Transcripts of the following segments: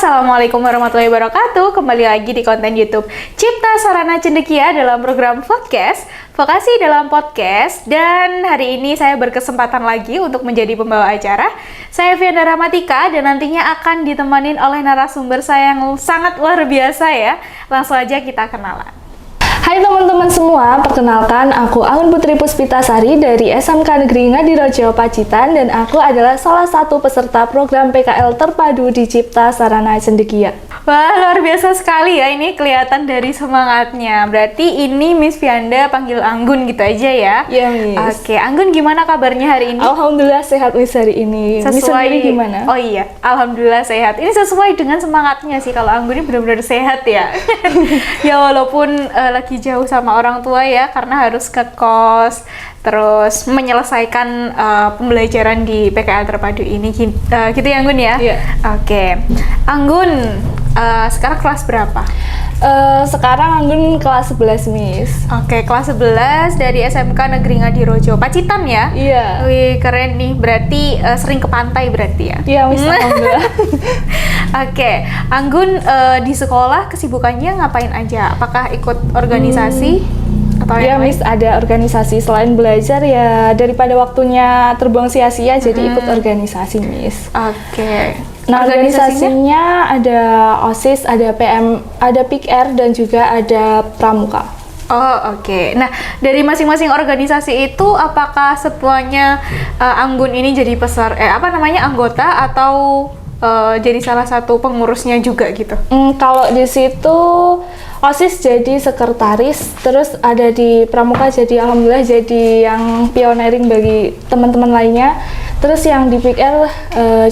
Assalamualaikum warahmatullahi wabarakatuh. Kembali lagi di konten YouTube Cipta Sarana Cendekia dalam program podcast Vokasi dalam Podcast. Dan hari ini saya berkesempatan lagi untuk menjadi pembawa acara. Saya Vianda Rahmatika dan nantinya akan ditemanin oleh narasumber saya yang sangat luar biasa ya. Langsung aja kita kenalan. Hai teman-teman semua, perkenalkan aku Angun Putri Puspitasari dari SMK Negeri Ngadirojo Pacitan dan aku adalah salah satu peserta program PKL terpadu di Cipta Sarana Cendekia. Wah, luar biasa sekali ya, ini kelihatan dari semangatnya. Berarti ini Miss Vianda panggil Anggun gitu aja ya? Iya, Miss. Oke, Anggun gimana kabarnya hari ini? Alhamdulillah sehat Miss hari ini. Miss sendiri gimana? Oh iya, Alhamdulillah sehat. Ini sesuai dengan semangatnya sih, kalau Anggun ini benar-benar sehat ya. Ya walaupun lagi jauh sama orang tua ya, karena harus ke kos, terus menyelesaikan pembelajaran di PKL terpadu ini, gitu ya Anggun ya? Iya. Oke, Anggun sekarang kelas berapa? Sekarang Anggun kelas 11 Miss. Oke, kelas 11 dari SMK Negeri Ngadirojo Pacitan ya? Iya. Wih, keren nih, berarti sering ke pantai berarti ya? Iya Miss, alhamdulillah. Oke, Anggun di sekolah kesibukannya ngapain aja? Apakah ikut organisasi? Atau Ya yang Miss, ada organisasi. Selain belajar ya daripada waktunya terbuang sia-sia, jadi ikut organisasi Miss. Oke. Nah, organisasinya ada OSIS, ada PM, ada PIKR, dan juga ada Pramuka. Oh, oke. Nah, dari masing-masing organisasi itu apakah semuanya Anggun ini jadi anggota atau jadi salah satu pengurusnya juga gitu? Kalau di situ OSIS jadi sekretaris, terus ada di Pramuka jadi alhamdulillah jadi yang pioneering bagi teman-teman lainnya. Terus yang di PIKR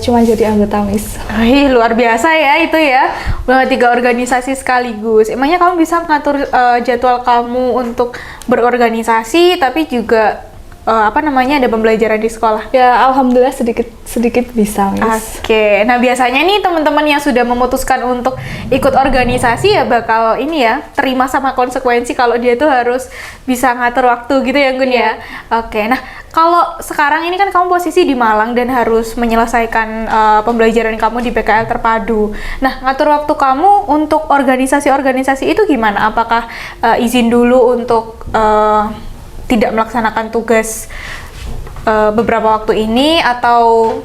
cuma jadi anggota Miss. Wih, luar biasa ya itu ya. Udah 3 organisasi sekaligus. Emangnya kamu bisa ngatur jadwal kamu untuk berorganisasi tapi juga ada pembelajaran di sekolah? Ya alhamdulillah sedikit bisa Miss. Oke, nah biasanya nih teman-teman yang sudah memutuskan untuk ikut organisasi ya bakal terima sama konsekuensi kalau dia tuh harus bisa ngatur waktu gitu ya Gun ya. Oke, nah kalau sekarang ini kan kamu posisi di Malang dan harus menyelesaikan pembelajaran kamu di PKL terpadu. Nah, ngatur waktu kamu untuk organisasi-organisasi itu gimana? Apakah izin dulu untuk tidak melaksanakan tugas beberapa waktu ini atau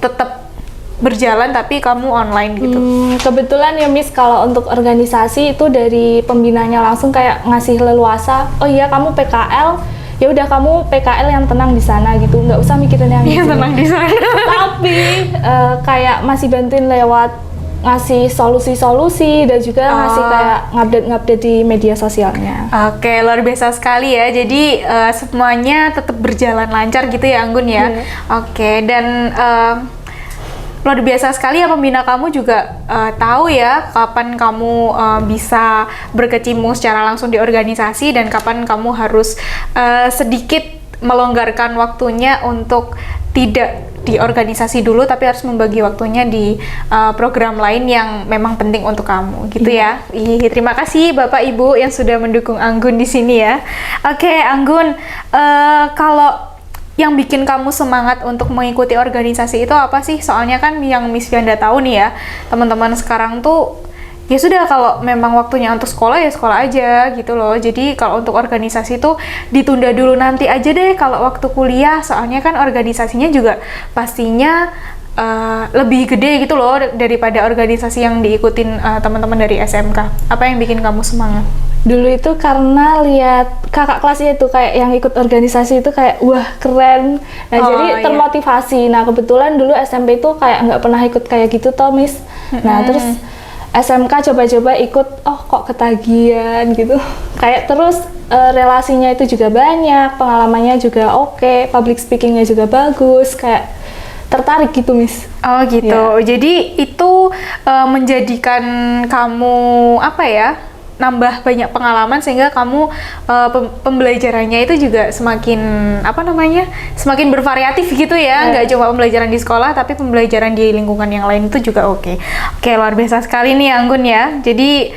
tetap berjalan tapi kamu online gitu? Kebetulan ya Miss, kalau untuk organisasi itu dari pembinanya langsung kayak ngasih leluasa, oh iya kamu PKL, ya udah kamu PKL yang tenang di sana gitu, nggak usah mikirin yang di sini. Tenang di sana. Tapi kayak masih bantuin lewat ngasih solusi-solusi dan juga ngasih kayak ngupdate di media sosialnya. Oke, luar biasa sekali ya. Jadi semuanya tetap berjalan lancar gitu ya Anggun ya. Oke, dan luar biasa sekali ya pembina kamu juga tahu ya kapan kamu bisa berkecimpung secara langsung di organisasi dan kapan kamu harus sedikit melonggarkan waktunya untuk tidak di organisasi dulu tapi harus membagi waktunya di program lain yang memang penting untuk kamu gitu ya. Terima kasih Bapak Ibu yang sudah mendukung Anggun di sini ya. Oke, Anggun, kalau yang bikin kamu semangat untuk mengikuti organisasi itu apa sih? Soalnya kan yang Miss Vianda tahu nih ya, teman-teman sekarang tuh ya sudah, kalau memang waktunya untuk sekolah ya sekolah aja gitu loh. Jadi kalau untuk organisasi tuh ditunda dulu, nanti aja deh kalau waktu kuliah. Soalnya kan organisasinya juga pastinya lebih gede gitu loh daripada organisasi yang diikutin teman-teman dari SMK. Apa yang bikin kamu semangat? Dulu itu karena lihat kakak kelasnya itu kayak yang ikut organisasi itu kayak wah keren. Nah jadi termotivasi. Nah kebetulan dulu SMP itu kayak nggak pernah ikut kayak gitu toh Miss. Nah terus SMK coba-coba ikut, oh kok ketagihan gitu. Kayak terus relasinya itu juga banyak, pengalamannya juga oke, public speakingnya juga bagus, kayak tertarik gitu Miss. Oh gitu, jadi itu menjadikan kamu nambah banyak pengalaman sehingga kamu pembelajarannya itu juga semakin semakin bervariatif gitu ya, nggak cuma pembelajaran di sekolah tapi pembelajaran di lingkungan yang lain itu juga oke. Luar biasa sekali nih Anggun ya. Jadi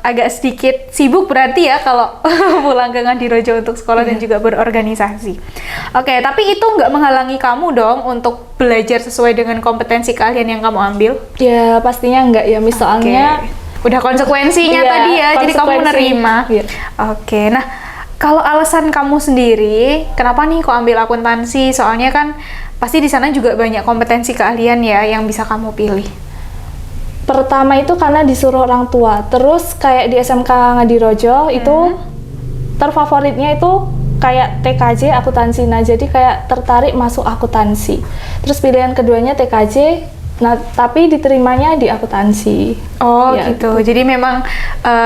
agak sedikit sibuk berarti ya kalau pulang ke Ngadirojo untuk sekolah dan juga berorganisasi. Tapi itu nggak menghalangi kamu dong untuk belajar sesuai dengan kompetensi keahlian yang kamu ambil? Ya pastinya enggak ya, misalnya udah konsekuensinya tadi ya, jadi kamu menerima. Nah kalau alasan kamu sendiri, kenapa nih kok ambil akuntansi? Soalnya kan pasti di sana juga banyak kompetensi keahlian ya yang bisa kamu pilih. Pertama itu karena disuruh orang tua, terus kayak di SMK Ngadirojo itu terfavoritnya itu kayak TKJ akuntansi, nah jadi kayak tertarik masuk akuntansi. Terus pilihan keduanya TKJ, nah tapi diterimanya di akuntansi. Gitu. Jadi memang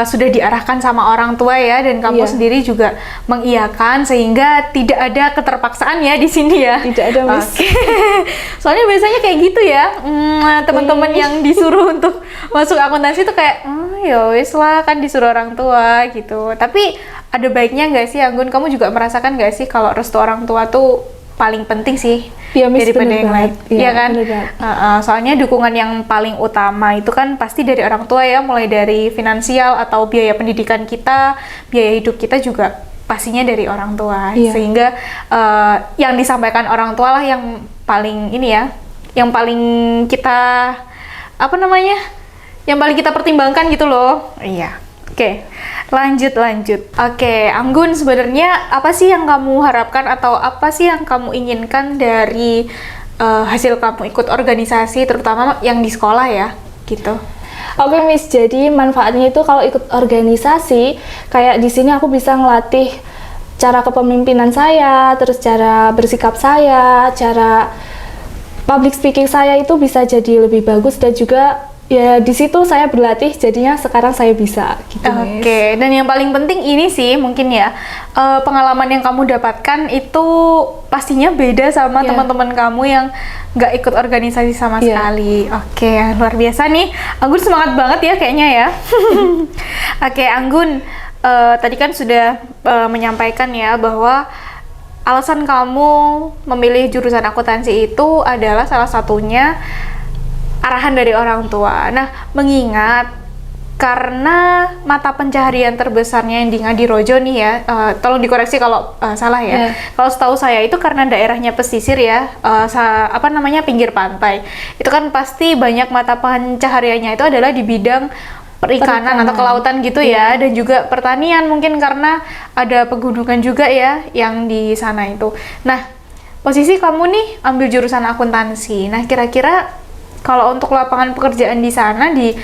sudah diarahkan sama orang tua ya, dan kamu sendiri juga mengiyakan sehingga tidak ada keterpaksaan ya di sini ya. Tidak ada, Mas. Soalnya biasanya kayak gitu ya, teman-teman yang disuruh untuk masuk akuntansi itu kayak ya wis lah, kan disuruh orang tua gitu. Tapi ada baiknya nggak sih Anggun? Kamu juga merasakan nggak sih kalau restu orang tua tuh paling penting sih daripada yang lain? Iya kan? Soalnya dukungan yang paling utama itu kan pasti dari orang tua ya, mulai dari finansial atau biaya pendidikan kita, biaya hidup kita juga pastinya dari orang tua. Sehingga yang disampaikan orang tua lah yang paling yang paling kita yang paling kita pertimbangkan gitu loh. Lanjut. Anggun, sebenarnya apa sih yang kamu harapkan atau apa sih yang kamu inginkan dari hasil kamu ikut organisasi, terutama yang di sekolah ya, gitu? Miss, jadi manfaatnya itu kalau ikut organisasi, kayak di sini aku bisa ngelatih cara kepemimpinan saya, terus cara bersikap saya, cara public speaking saya itu bisa jadi lebih bagus, dan juga ya di situ saya berlatih, jadinya sekarang saya bisa gitu. Dan yang paling penting ini sih mungkin ya, pengalaman yang kamu dapatkan itu pastinya beda sama teman-teman kamu yang nggak ikut organisasi sama sekali. Luar biasa nih, Anggun semangat banget ya kayaknya ya. Anggun, tadi kan sudah menyampaikan ya bahwa alasan kamu memilih jurusan akuntansi itu adalah salah satunya arahan dari orang tua. Nah, mengingat karena mata pencaharian terbesarnya yang di Ngadirojo nih ya, tolong dikoreksi kalau salah ya. Kalau setahu saya itu karena daerahnya pesisir ya, pinggir pantai. Itu kan pasti banyak mata pencahariannya itu adalah di bidang perikanan atau kelautan gitu ya, dan juga pertanian mungkin karena ada pegunungan juga ya yang di sana itu. Nah, posisi kamu nih ambil jurusan akuntansi. Nah, kira-kira kalau untuk lapangan pekerjaan di sana di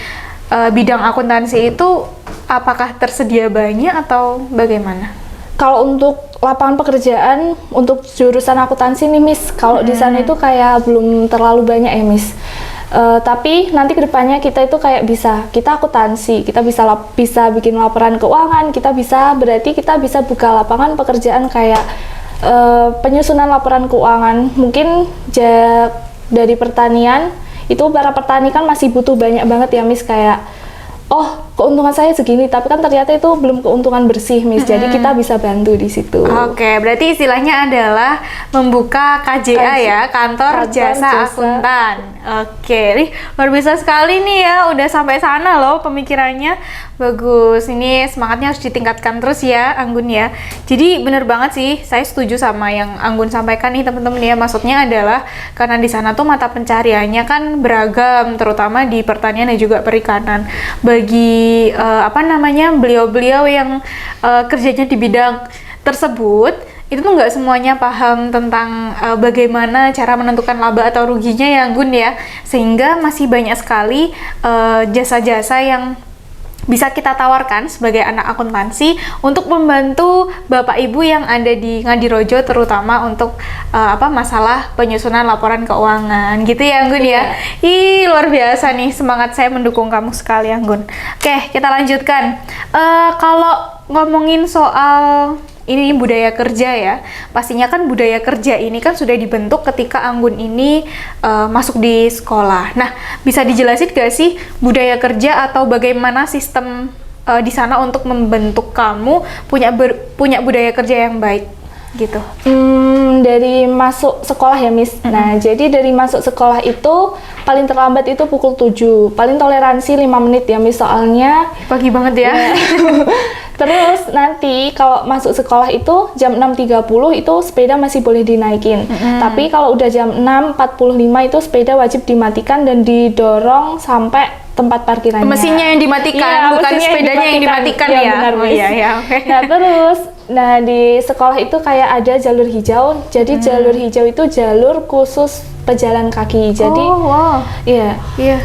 bidang akuntansi itu apakah tersedia banyak atau bagaimana? Kalau untuk lapangan pekerjaan untuk jurusan akuntansi nih Miss, kalau di sana itu kayak belum terlalu banyak ya Miss. Tapi nanti kedepannya kita itu kayak kita akuntansi, kita bisa bikin laporan keuangan, kita bisa buka lapangan pekerjaan kayak penyusunan laporan keuangan. Mungkin dari pertanian itu para petani kan masih butuh banyak banget ya Miss, kayak keuntungan saya segini, tapi kan ternyata itu belum keuntungan bersih Miss. Jadi kita bisa bantu di situ. Berarti istilahnya adalah membuka KJA ya, kantor jasa akuntan. Nih luar biasa sekali nih ya, udah sampai sana loh pemikirannya. Bagus, ini semangatnya harus ditingkatkan terus ya Anggun ya. Jadi bener banget sih, saya setuju sama yang Anggun sampaikan nih teman-teman ya. Maksudnya adalah karena di sana tuh mata pencariannya kan beragam, terutama di pertanian dan juga perikanan. Bagi beliau-beliau yang kerjanya di bidang tersebut, itu tuh nggak semuanya paham tentang bagaimana cara menentukan laba atau ruginya ya Anggun ya. Sehingga masih banyak sekali jasa-jasa yang bisa kita tawarkan sebagai anak akuntansi untuk membantu Bapak Ibu yang ada di Ngadirojo, terutama untuk masalah penyusunan laporan keuangan gitu ya Anggun ya. Luar biasa nih, semangat saya mendukung kamu sekali Anggun. Kita lanjutkan. Kalau ngomongin soal ini budaya kerja ya, pastinya kan budaya kerja ini kan sudah dibentuk ketika Anggun ini masuk di sekolah. Nah, bisa dijelasin gak sih budaya kerja atau bagaimana sistem di sana untuk membentuk kamu punya budaya kerja yang baik gitu? Dari masuk sekolah ya, Miss. Nah, jadi dari masuk sekolah itu paling terlambat itu pukul 7. Paling toleransi 5 menit ya, Miss, soalnya pagi banget ya. Terus nanti kalau masuk sekolah itu jam 6.30 itu sepeda masih boleh dinaikin. Tapi kalau udah jam 6.45 itu sepeda wajib dimatikan dan didorong sampai tempat parkirannya. Mesinnya yang dimatikan, bukan sepedanya yang dimatikan ya. Benar, oh iya ya, oke. Nah, terus di sekolah itu kayak ada jalur hijau. Jadi jalur hijau itu jalur khusus pejalan kaki. Jadi iya. Iya.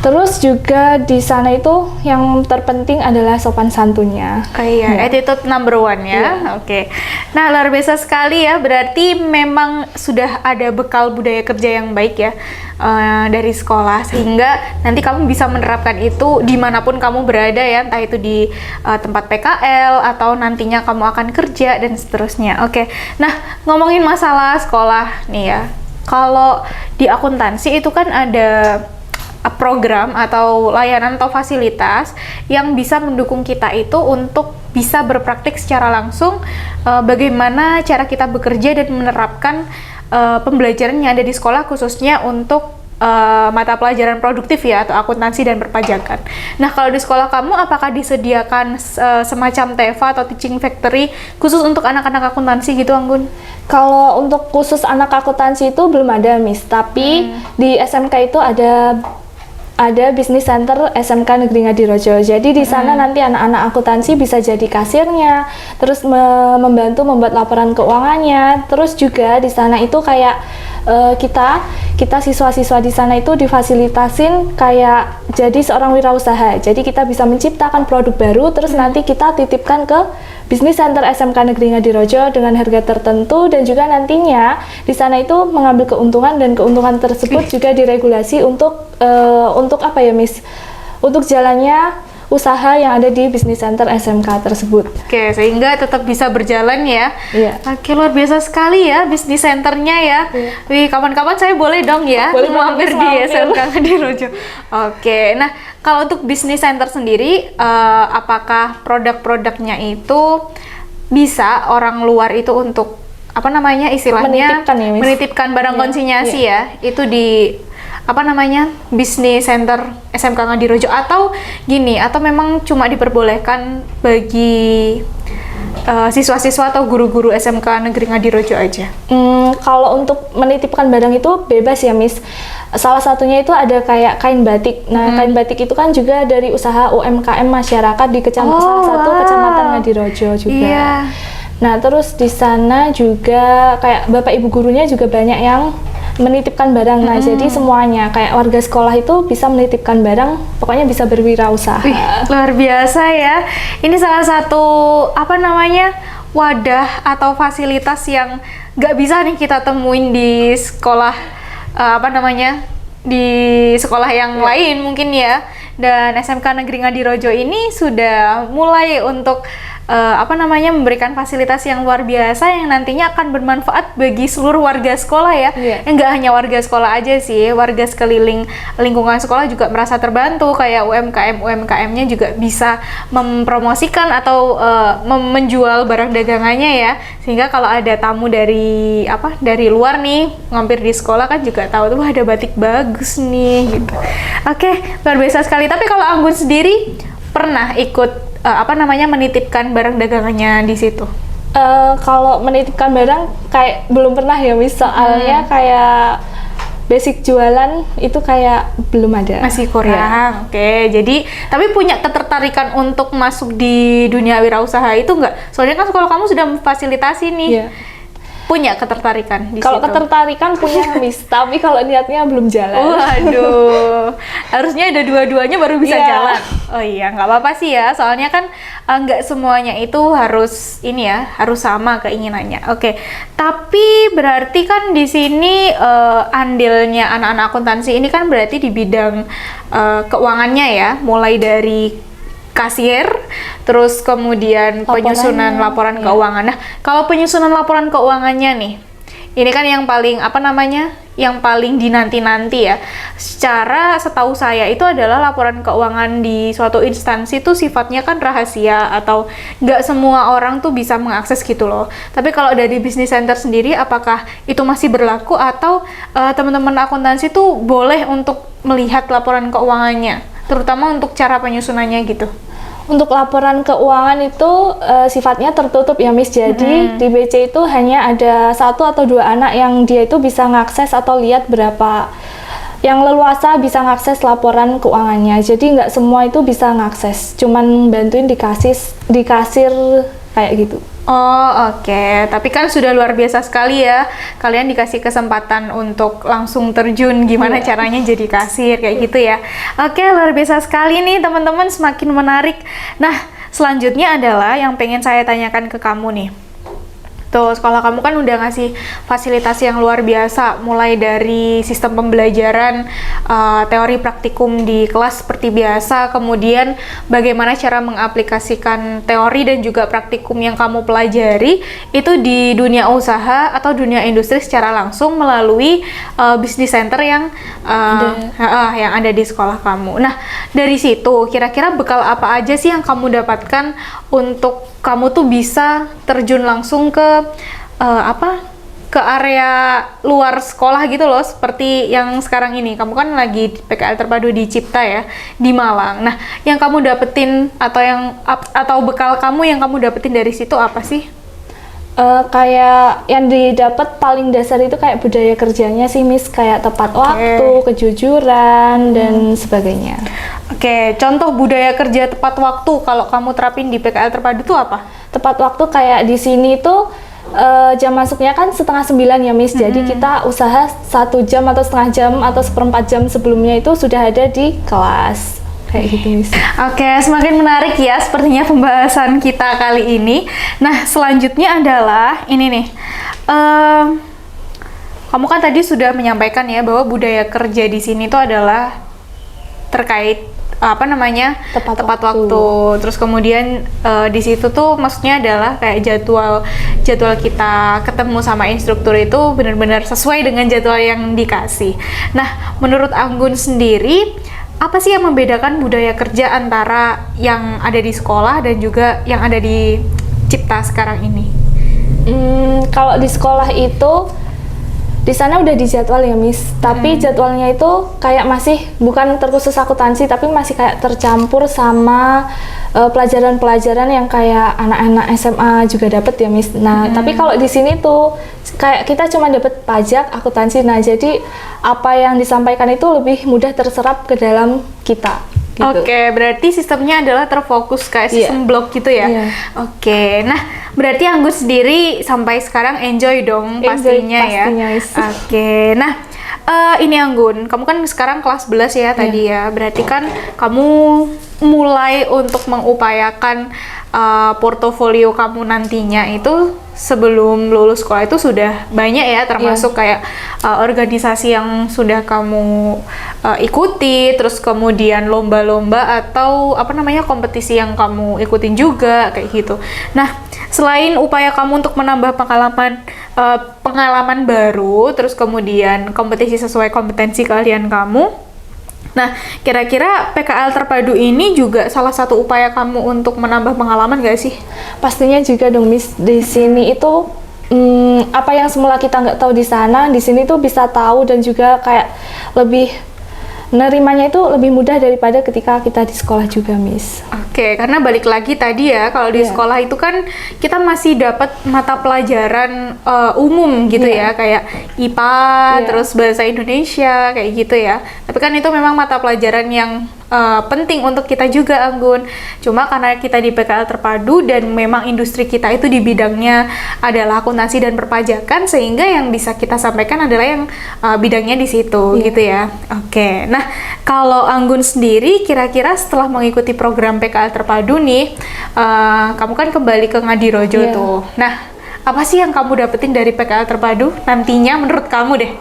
Terus juga di sana itu yang terpenting adalah sopan santunnya. Iya, attitude number one ya. Oke. Nah, luar biasa sekali ya. Berarti memang sudah ada bekal budaya kerja yang baik ya dari sekolah, sehingga nanti kamu bisa menerapkan itu dimanapun kamu berada ya, entah itu di tempat PKL atau nantinya kamu akan kerja dan seterusnya. Oke. Nah, ngomongin masalah sekolah nih ya. Kalau di akuntansi itu kan ada program atau layanan atau fasilitas yang bisa mendukung kita itu untuk bisa berpraktik secara langsung bagaimana cara kita bekerja dan menerapkan pembelajaran yang ada di sekolah, khususnya untuk mata pelajaran produktif ya, atau akuntansi dan perpajakan. Nah, kalau di sekolah kamu apakah disediakan semacam TEFA atau teaching factory khusus untuk anak-anak akuntansi gitu, Anggun? Kalau untuk khusus anak akuntansi itu belum ada, Miss. Tapi di SMK itu ada Business Center SMK Negeri Ngadirojo. Jadi di sana nanti anak-anak akuntansi bisa jadi kasirnya, terus membantu membuat laporan keuangannya. Terus juga di sana itu kayak kita siswa-siswa di sana itu difasilitasin kayak jadi seorang wirausaha. Jadi kita bisa menciptakan produk baru, terus nanti kita titipkan ke Business Center SMK Negeri Ngadirojo dengan harga tertentu, dan juga nantinya di sana itu mengambil keuntungan, dan keuntungan tersebut juga diregulasi untuk apa ya, Miss? Untuk jalannya usaha yang ada di Business Center SMK tersebut. Oke, sehingga tetap bisa berjalan ya. Iya. Oke, luar biasa sekali ya Business Centernya ya. Iya. Wih, kapan-kapan saya boleh dong ya Boleh mampir di SMK Ngadirojo. Oke, nah kalau untuk Business Center sendiri, apakah produk-produknya itu bisa orang luar itu untuk apa namanya istilahnya menitipkan, ya, Miss? Menitipkan barang konsinyasi ya, itu di apa namanya Business Center SMK Ngadirojo, atau gini, atau memang cuma diperbolehkan bagi siswa-siswa atau guru-guru SMK Negeri Ngadirojo aja? Kalau untuk menitipkan barang itu bebas ya, Miss. Salah satunya itu ada kayak kain batik. Nah, kain batik itu kan juga dari usaha UMKM masyarakat di salah satu kecamatan Ngadirojo juga. Iya. Nah, terus di sana juga kayak bapak ibu gurunya juga banyak yang menitipkan barang. Nah, jadi semuanya kayak warga sekolah itu bisa menitipkan barang, pokoknya bisa berwirausaha. Luar biasa ya. Ini salah satu apa namanya wadah atau fasilitas yang nggak bisa nih kita temuin di sekolah di sekolah yang lain mungkin ya. Dan SMK Negeri Ngadirojo ini sudah mulai untuk memberikan fasilitas yang luar biasa yang nantinya akan bermanfaat bagi seluruh warga sekolah ya. Enggak hanya warga sekolah aja sih, warga sekeliling lingkungan sekolah juga merasa terbantu, kayak UMKM-nya juga bisa mempromosikan atau menjual barang dagangannya ya. Sehingga kalau ada tamu dari luar nih ngampir di sekolah kan juga tahu tuh ada batik bagus nih gitu. Oke, luar biasa sekali. Tapi kalau Anggun sendiri pernah ikut menitipkan barang dagangannya di situ? Kalau menitipkan barang kayak belum pernah ya, Miss. Soalnya kayak basic jualan itu kayak belum ada. Masih kurang. Ya. Oke, jadi tapi punya ketertarikan untuk masuk di dunia wirausaha itu enggak? Soalnya kan sekolah kamu sudah memfasilitasi nih. Yeah. Punya ketertarikan di kalau situ? Ketertarikan punya, Miss. Tapi kalau niatnya belum jalan. Waduh, harusnya ada dua-duanya baru bisa jalan. Oh iya, nggak apa-apa sih ya. Soalnya kan nggak semuanya itu harus harus sama keinginannya. Oke, tapi berarti kan di sini andilnya anak-anak akuntansi ini kan berarti di bidang keuangannya ya, mulai dari kasir, terus kemudian penyusunan laporan keuangan. Nah, kalau penyusunan laporan keuangannya nih, Ini kan yang paling apa namanya? Yang paling dinanti-nanti ya. Secara setahu saya itu adalah laporan keuangan di suatu instansi itu sifatnya kan rahasia atau nggak semua orang tuh bisa mengakses gitu loh. Tapi kalau dari Business Center sendiri, apakah itu masih berlaku atau teman-teman akuntansi tuh boleh untuk melihat laporan keuangannya, terutama untuk cara penyusunannya gitu? Untuk laporan keuangan itu sifatnya tertutup ya Miss. Jadi di BC itu hanya ada 1 atau 2 anak yang dia itu bisa ngakses atau lihat berapa, yang leluasa bisa ngakses laporan keuangannya. Jadi nggak semua itu bisa ngakses, cuman bantuin di kasir kayak gitu. Oh oke. Tapi kan sudah luar biasa sekali ya, kalian dikasih kesempatan untuk langsung terjun gimana caranya jadi kasir kayak gitu ya. Oke, luar biasa sekali nih teman-teman, semakin menarik. Nah, selanjutnya adalah yang pengen saya tanyakan ke kamu nih. Tuh, sekolah kamu kan udah ngasih fasilitas yang luar biasa, mulai dari sistem pembelajaran, teori praktikum di kelas seperti biasa, kemudian bagaimana cara mengaplikasikan teori dan juga praktikum yang kamu pelajari itu di dunia usaha atau dunia industri secara langsung melalui Business Center yang ada di sekolah kamu. Nah, dari situ kira-kira bekal apa aja sih yang kamu dapatkan untuk kamu tuh bisa terjun langsung ke ke area luar sekolah gitu loh, seperti yang sekarang ini. Kamu kan lagi di PKL Terpadu di Cipta ya, di Malang. Nah, yang kamu dapetin atau bekal kamu yang kamu dapetin dari situ apa sih? Kayak yang didapat paling dasar itu kayak budaya kerjanya sih Miss, kayak tepat waktu, kejujuran dan sebagainya. Oke, contoh budaya kerja tepat waktu kalau kamu terapin di PKL Terpadu itu apa? Tepat waktu kayak di sini tuh jam masuknya kan 8:30 ya Miss. Jadi kita usaha 1 jam atau setengah jam atau 1/4 jam sebelumnya itu sudah ada di kelas. Kayak gitu Miss. Oke, semakin menarik ya sepertinya pembahasan kita kali ini. Nah, selanjutnya adalah ini nih. Kamu kan tadi sudah menyampaikan ya bahwa budaya kerja di sini tuh adalah terkait tepat waktu. Terus kemudian di situ tuh maksudnya adalah kayak jadwal kita ketemu sama instruktur itu benar-benar sesuai dengan jadwal yang dikasih. Nah, menurut Anggun sendiri, apa sih yang membedakan budaya kerja antara yang ada di sekolah dan juga yang ada di Cipta sekarang ini? Kalau di sekolah itu di sana udah dijadwal ya Miss, tapi jadwalnya itu kayak masih bukan terkhusus akuntansi, tapi masih kayak tercampur sama pelajaran-pelajaran yang kayak anak-anak SMA juga dapat ya Miss. Nah, tapi kalau di sini tuh kayak kita cuma dapat pajak, akuntansi. Nah, jadi apa yang disampaikan itu lebih mudah terserap ke dalam kita. Gitu. Oke, berarti sistemnya adalah terfokus kayak sistem blok gitu ya. Oke, nah berarti Anggun sendiri sampai sekarang enjoy dong pastinya ya. Oke, nah ini Anggun, kamu kan sekarang kelas 11 ya tadi ya. Berarti kan kamu mulai untuk mengupayakan portofolio kamu nantinya itu sebelum lulus sekolah itu sudah banyak ya, termasuk kayak organisasi yang sudah kamu ikuti, terus kemudian lomba-lomba atau kompetisi yang kamu ikutin juga kayak gitu. Nah, selain upaya kamu untuk menambah pengalaman baru, terus kemudian kompetisi sesuai kompetensi kalian kamu. Nah, kira-kira PKL Terpadu ini juga salah satu upaya kamu untuk menambah pengalaman gak sih? Pastinya juga dong Miss. Di sini itu apa yang semula kita nggak tahu di sana, di sini tuh bisa tahu dan juga kayak lebih nerimanya itu lebih mudah daripada ketika kita di sekolah juga, Miss. Oke, karena balik lagi tadi ya, kalau di sekolah itu kan kita masih dapat mata pelajaran umum gitu ya, kayak IPA, terus bahasa Indonesia, kayak gitu ya. Tapi kan itu memang mata pelajaran yang penting untuk kita juga, Anggun. Cuma karena kita di PKL Terpadu dan memang industri kita itu di bidangnya adalah akuntansi dan perpajakan, sehingga yang bisa kita sampaikan adalah yang bidangnya di situ, gitu ya. Oke, nah kalau Anggun sendiri, kira-kira setelah mengikuti program PKL Terpadu nih, kamu kan kembali ke Ngadirojo tuh. Nah, apa sih yang kamu dapetin dari PKL Terpadu nantinya menurut kamu deh?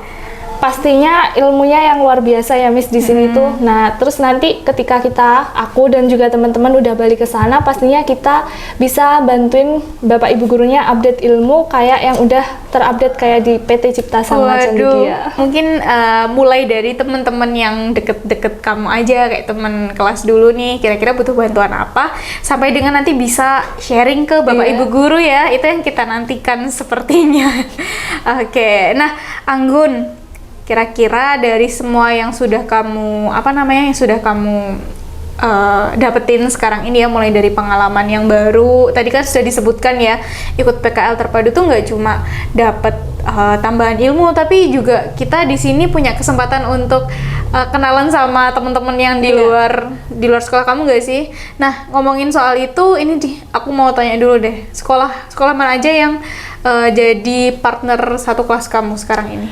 Pastinya ilmunya yang luar biasa ya Miss di sini tuh. Nah, terus nanti ketika aku dan juga teman-teman udah balik ke sana, pastinya kita bisa bantuin Bapak Ibu gurunya update ilmu kayak yang udah terupdate kayak di PT Cipta sama Cendekia. Mungkin mulai dari teman-teman yang deket-deket kamu aja, kayak teman kelas dulu nih, kira-kira butuh bantuan apa, sampai dengan nanti bisa sharing ke Bapak Ibu guru ya. Itu yang kita nantikan sepertinya. Oke, nah Anggun, kira-kira dari semua yang sudah kamu dapetin sekarang ini ya, mulai dari pengalaman yang baru, tadi kan sudah disebutkan ya, ikut PKL terpadu tuh nggak cuma dapet tambahan ilmu, tapi juga kita di sini punya kesempatan untuk kenalan sama teman-teman yang di luar sekolah kamu nggak sih? Nah, ngomongin soal itu, ini aku mau tanya dulu deh, sekolah mana aja yang jadi partner satu kelas kamu sekarang ini?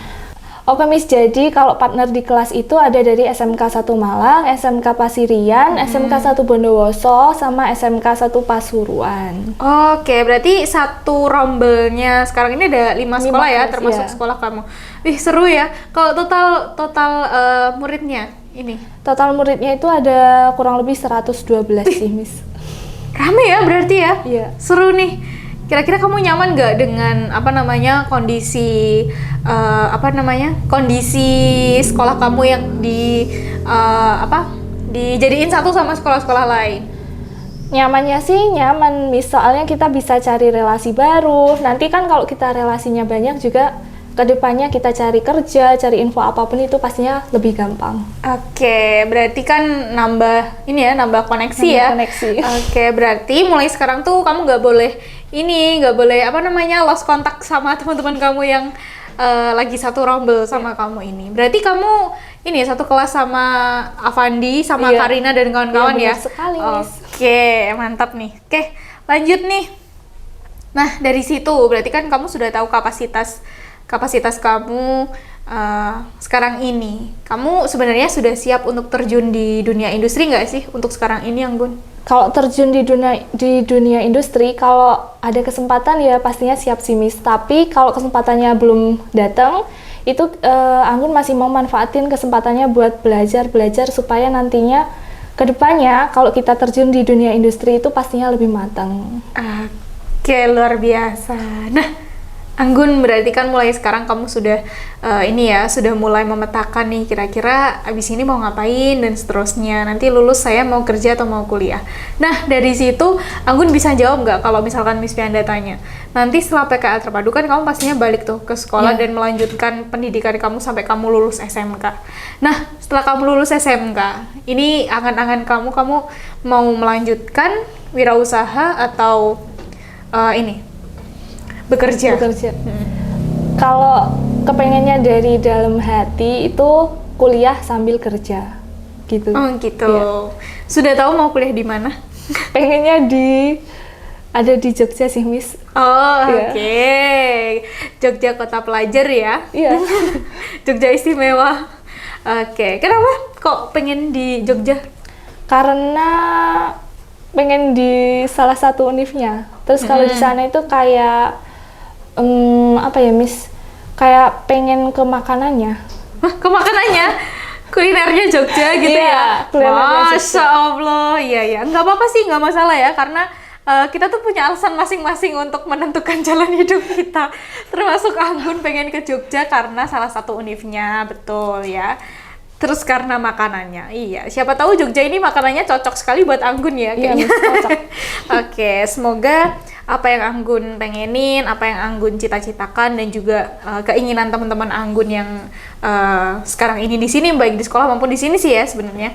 Oke Miss, jadi kalau partner di kelas itu ada dari SMK 1 Malang, SMK Pasirian, SMK 1 Bondowoso, sama SMK 1 Pasuruan. Oke, berarti satu rombelnya sekarang ini ada 5 sekolah ya, termasuk sekolah kamu. Wih, seru ya. Kalau total muridnya ini? Total muridnya itu ada kurang lebih 112 sih Miss. Rame ya berarti ya? Iya. Seru nih. Kira-kira kamu nyaman nggak dengan kondisi kondisi sekolah kamu yang dijadiin satu sama sekolah-sekolah lain? Nyamannya sih nyaman Miss, soalnya kita bisa cari relasi baru. Nanti kan kalau kita relasinya banyak juga kedepannya kita cari kerja, cari info apapun itu pastinya lebih gampang. Oke, berarti kan nambah koneksi ya. Oke, berarti mulai sekarang tuh kamu nggak boleh lost kontak sama teman-teman kamu yang lagi satu rombel sama kamu ini. Berarti kamu ini satu kelas sama Avandi, sama Karina dan kawan-kawan ya? Benar sekali, Miss. Oke, mantap nih. Oke, lanjut nih. Nah, dari situ berarti kan kamu sudah tahu kapasitas kamu sekarang ini. Kamu sebenarnya sudah siap untuk terjun di dunia industri nggak sih untuk sekarang ini, Anggun? Kalau terjun di dunia industri, kalau ada kesempatan ya pastinya siap sih Miss. Tapi kalau kesempatannya belum datang, itu Anggun masih mau manfaatin kesempatannya buat belajar supaya nantinya kedepannya kalau kita terjun di dunia industri itu pastinya lebih matang. Oke, luar biasa. Nah, Anggun, berarti kan mulai sekarang kamu sudah sudah mulai memetakan nih kira-kira abis ini mau ngapain dan seterusnya. Nanti lulus saya mau kerja atau mau kuliah. Nah, dari situ Anggun bisa jawab nggak kalau misalkan Miss Pianda tanya, nanti setelah PKL terpadu kan kamu pastinya balik tuh ke sekolah dan melanjutkan pendidikan kamu sampai kamu lulus SMK. Nah, setelah kamu lulus SMK, ini angan-angan kamu mau melanjutkan wirausaha atau bekerja. Kalau kepengennya dari dalam hati itu kuliah sambil kerja gitu. Oh gitu. Ya. Sudah tahu mau kuliah di mana? Pengennya ada di Jogja sih Miss. Oh oke. Jogja kota pelajar ya? Iya. Jogja istimewa. Oke. Kenapa kok pengen di Jogja? Karena pengen di salah satu univnya. Terus kalau di sana itu kayak Miss, kayak pengen ke makanannya. Ke makanannya? Kulinernya Jogja gitu ya? Masya Allah, iya. Nggak apa-apa sih, nggak masalah ya, karena kita tuh punya alasan masing-masing untuk menentukan jalan hidup kita. Termasuk Anggun pengen ke Jogja karena salah satu univnya, betul ya. Terus karena makanannya, iya. Siapa tahu Jogja ini makanannya cocok sekali buat Anggun ya, kayaknya. Iya, cocok. Oke, semoga apa yang Anggun pengenin, apa yang Anggun cita-citakan, dan juga keinginan teman-teman Anggun yang sekarang ini di sini, baik di sekolah maupun di sini sih ya sebenarnya.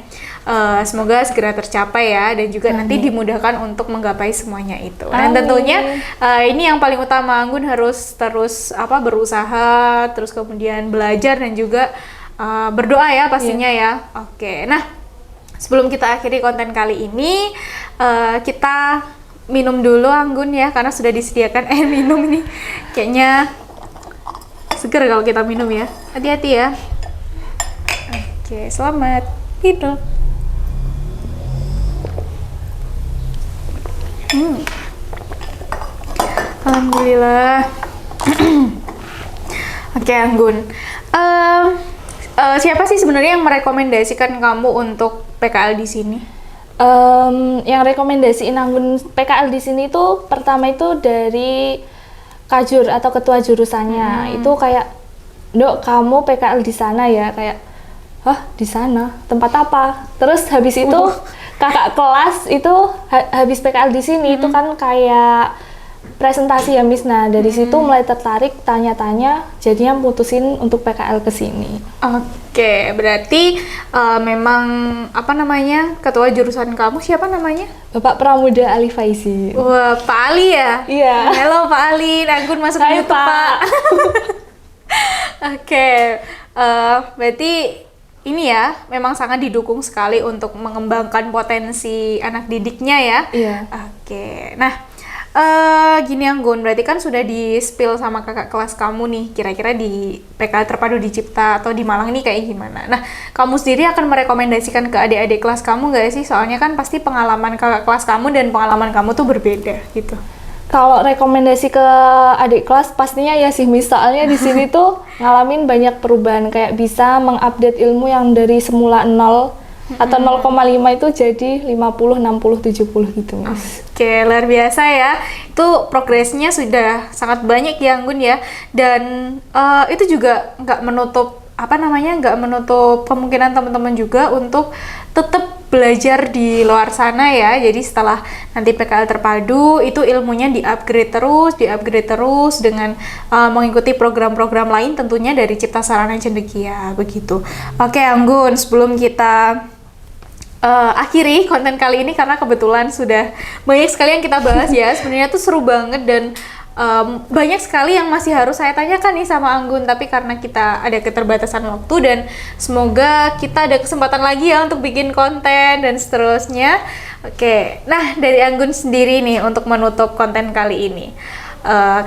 Semoga segera tercapai ya, dan juga nanti dimudahkan untuk menggapai semuanya itu. Dan tentunya ini yang paling utama, Anggun harus terus berusaha, terus kemudian belajar dan juga berdoa ya pastinya ya. Oke, nah sebelum kita akhiri konten kali ini, kita minum dulu Anggun ya, karena sudah disediakan air minum nih. Kayaknya seger kalau kita minum ya. Hati-hati ya. Oke, selamat minum. Alhamdulillah. Oke, Anggun. Siapa sih sebenarnya yang merekomendasikan kamu untuk PKL di sini? Yang rekomendasiin Anggun PKL di sini tuh pertama itu dari Kajur atau ketua jurusannya. Itu kayak, "Dok, kamu PKL di sana ya?" Kayak, "Hah, di sana? Tempat apa?" Terus habis itu kakak kelas itu habis PKL di sini itu kan kayak presentasi ya Miss. Nah, dari situ mulai tertarik tanya-tanya, jadinya mutusin untuk PKL ke sini. Oke, berarti memang apa namanya? Ketua jurusan kamu siapa namanya? Bapak Pramuda Ali Faizi. Wah, Pak Ali ya? Iya. Halo Pak Ali, Anggun masuk Hai, YouTube, Pak. Oke, berarti ini ya memang sangat didukung sekali untuk mengembangkan potensi anak didiknya ya. Iya. Oke, nah gini Anggun, berarti kan sudah di-spill sama kakak kelas kamu nih, kira-kira di PKL Terpadu di Cipta atau di Malang ini kayak gimana? Nah, kamu sendiri akan merekomendasikan ke adik-adik kelas kamu nggak sih? Soalnya kan pasti pengalaman kakak kelas kamu dan pengalaman kamu tuh berbeda gitu. Kalau rekomendasi ke adik kelas pastinya ya sih Miss, soalnya di sini tuh ngalamin banyak perubahan, kayak bisa mengupdate ilmu yang dari semula 0 atau 0,5 itu jadi 50, 60, 70 gitu Miss. Oke, luar biasa ya. Itu progresnya sudah sangat banyak ya Anggun ya. Dan itu juga nggak menutup nggak menutup kemungkinan teman-teman juga untuk tetap belajar di luar sana ya. Jadi setelah nanti PKL Terpadu itu ilmunya di-upgrade terus dengan mengikuti program-program lain tentunya dari Cipta Sarana Cendekia begitu. Oke Anggun, sebelum kita akhiri konten kali ini karena kebetulan sudah banyak sekali yang kita bahas ya. Sebenarnya tuh seru banget dan banyak sekali yang masih harus saya tanyakan nih sama Anggun, tapi karena kita ada keterbatasan waktu dan semoga kita ada kesempatan lagi ya untuk bikin konten dan seterusnya. Oke, nah dari Anggun sendiri nih untuk menutup konten kali ini,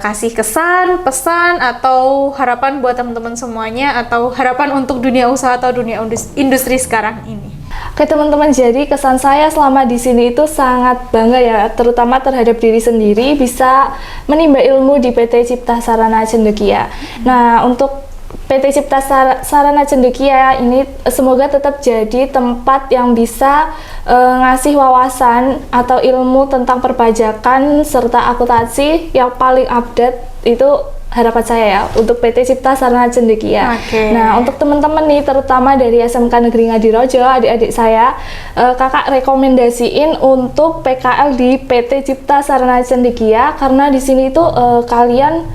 kasih kesan, pesan, atau harapan buat teman-teman semuanya, atau harapan untuk dunia usaha atau dunia industri sekarang ini. Oke teman-teman, jadi kesan saya selama di sini itu sangat bangga ya, terutama terhadap diri sendiri bisa menimba ilmu di PT Cipta Sarana Cendekia. Nah, untuk PT Cipta Sarana Cendekia ini semoga tetap jadi tempat yang bisa ngasih wawasan atau ilmu tentang perpajakan serta akuntansi yang paling update. Itu harapan saya ya untuk PT Cipta Sarana Cendekia. Okay. Nah, untuk teman-teman nih terutama dari SMK Negeri Ngadirojo, adik-adik saya, kakak rekomendasiin untuk PKL di PT Cipta Sarana Cendekia karena di sini tuh kalian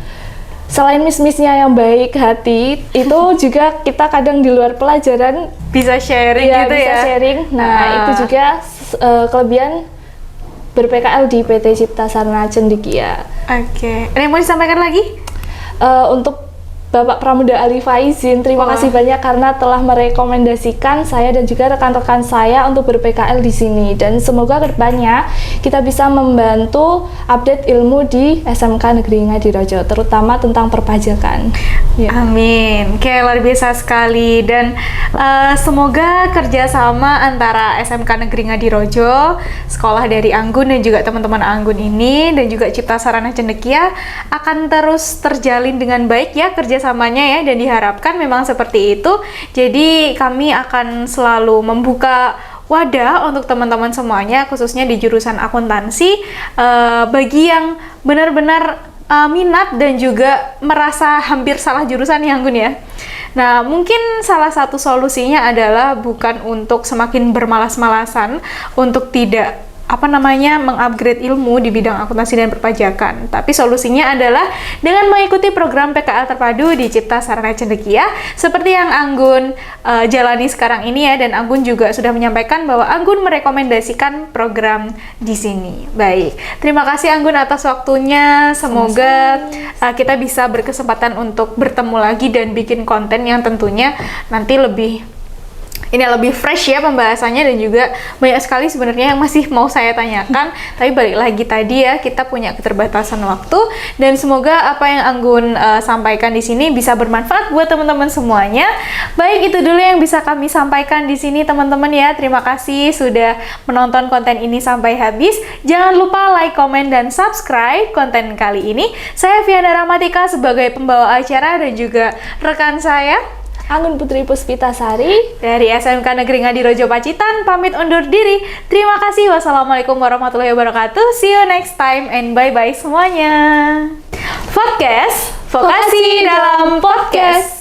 selain miss-missnya yang baik hati, itu juga kita kadang di luar pelajaran bisa sharing ya, gitu bisa ya. Sharing. Nah, itu juga kelebihan ber-PKL di PT Cipta Sarana Cendekia. Oke. Ada yang mau disampaikan lagi? Untuk Bapak Pramuda Ali Faizin, terima kasih banyak karena telah merekomendasikan saya dan juga rekan-rekan saya untuk ber-PKL di sini, dan semoga kedepannya kita bisa membantu update ilmu di SMK Negeri Ngadirojo, terutama tentang perpajakan. Ya. Amin. Oke, luar biasa sekali, dan semoga kerjasama antara SMK Negeri Ngadirojo, sekolah dari Anggun dan juga teman-teman Anggun ini, dan juga Cipta Sarana Cendekia akan terus terjalin dengan baik ya kerjasamanya ya, dan diharapkan memang seperti itu. Jadi kami akan selalu membuka wadah untuk teman-teman semuanya, khususnya di jurusan akuntansi, bagi yang benar-benar minat dan juga merasa hampir salah jurusan ya Anggun ya. Nah, mungkin salah satu solusinya adalah bukan untuk semakin bermalas-malasan untuk tidak mengupgrade ilmu di bidang akuntansi dan perpajakan. Tapi solusinya adalah dengan mengikuti program PKL Terpadu di Cipta Sarana Cendekia seperti yang Anggun jalani sekarang ini ya, dan Anggun juga sudah menyampaikan bahwa Anggun merekomendasikan program di sini. Baik, terima kasih Anggun atas waktunya. Semoga kita bisa berkesempatan untuk bertemu lagi dan bikin konten yang tentunya nanti lebih ini lebih fresh ya pembahasannya, dan juga banyak sekali sebenarnya yang masih mau saya tanyakan. Tapi balik lagi tadi ya, kita punya keterbatasan waktu, dan semoga apa yang Anggun sampaikan di sini bisa bermanfaat buat teman-teman semuanya. Baik, itu dulu yang bisa kami sampaikan di sini teman-teman ya. Terima kasih sudah menonton konten ini sampai habis. Jangan lupa like, komen, dan subscribe konten kali ini. Saya Viana Ramatika sebagai pembawa acara dan juga rekan saya Anggun Putri Puspitasari dari SMK Negeri Ngadirojo Pacitan pamit undur diri. Terima kasih. Wassalamualaikum warahmatullahi wabarakatuh. See you next time and bye-bye semuanya. Podcast Vokasi dalam Podcast.